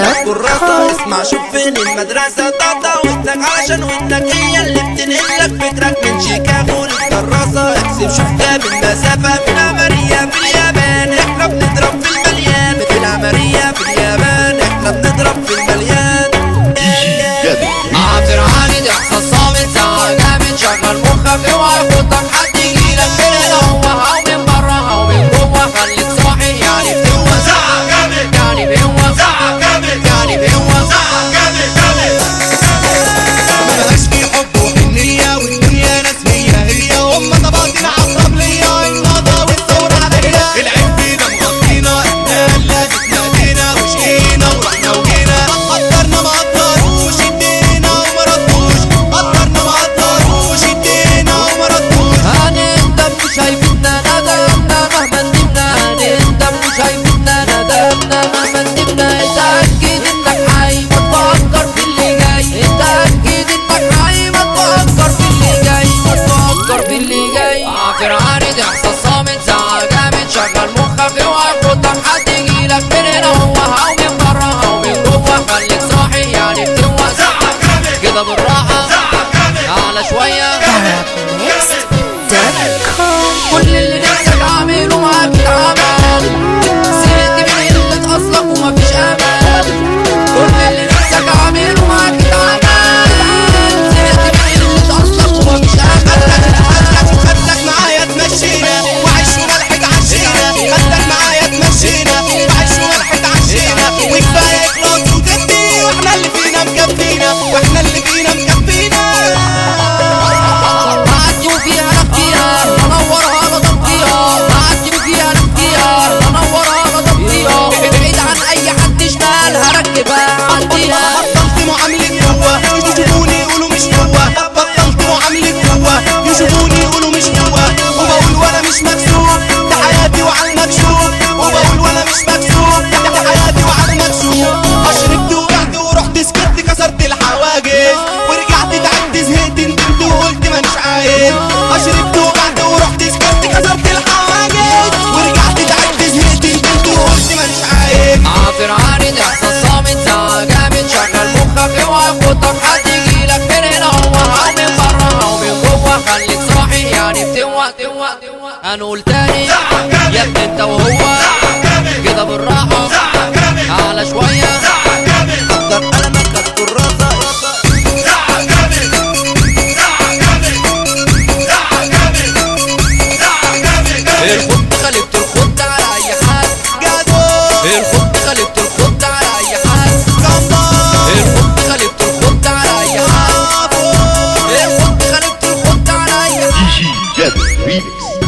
كراسة اسمع شوف فين المدرسة طاطا ودنك علشان ودنك هي اللي بتنقلك فكرك من شيكاغو للكراسة احسب شوف كام المسافة من أمريكا في اليابان احنا بنضرب في المليان في العمرية في اليابان احنا بنضرب في المليان عبر عالي تحصل صامت ساعة جامد شغل مخك اوعى يخطك حد يجيلك من هنا هو من برا او من جوا خليك صاحي يعني بتقوى ساعة جامد يعني بقوة ساعة جامد يعني بقوة ساعة جامد مبقاش في حب وحنية والدنيا ناس هي هم طبقتنا عالطبلية النهضة والثورة علينا العيب فينا مغطينا احنا اللي اتنادينا وشقينا ورحنا وجينا قدرنا ما قدروش ادينا وما ردوش قدرنا ما قدروش ادينا وما ردوش هنندم مش هيفيدنا ندمنا مهما ندمنا هنندم مش هيفيدنا ندمنا مهما ندمنا اتأكد انك حي ما تفكر في اللي جاي اتأكد انك حي ما تفكر في اللي جاي ما تفكر في اللي جاي عافر عارض احساس صامت ساعة جامد شغل مخك اوعى يخطك حد يجيلك من هنا هو او من برا او من جوا خليك صاحي يعني بتقوى ساعة كده بالراحة على شوية كل اللي نفسك عامله معاك اتعمل زهقت من قلة اصلك ومفيش امل كل اللي نفسك عامله معاك اتعمل زهقت من قلة اصلك ومفيش امل خدك معايا تمشينا وعيش وملحق عشينا خدك معايا تمشينا وعيش وملحق عشينا وكفاية اخلاص وجدي واحنا اللي فينا مكفينا واحنا اللي فينا مكفينا عدي فيها نفكيها انورها نضبطيها عدي فيها نفكيها انورها نضبطيها بعيد عن اي حد شمال هركبها عديها بطلت معاملة جوا يشوفوني يقولوا مش جوا بطلت معاملة جوا يشوفوني يقولوا مش جوا وبقول وانا مش مكسوف ده حياتي وعلى المكشوف وبقول وانا مش مكسوف ده حياتي وعلى المكشوف اشربت وقعت ورحت سكت كسرت الحواجز ورجعت تعبت زهقت ندمت وقلت مانيش عايز اشربت وقعت ورحت سكت كسرت الحواجز ورجعت تعبت زهقت ندمت وقلت مانيش عايز عافر عارض احساس صامت ساعة جامد شغل مخك اوعى يخطك حد يجيلك من هنا هو او من برا او من جوا خليك صاحي يعني بتقوى هنقول تاني يا ابني انت وهو كده بالراحة على شوية قدر قلمك خد كراسة الخط خليت الخط على اي حد الخط خليت الخط على اي حد الخط خليت الخط على اي حد الخط خليت الخط على اي حد Remix.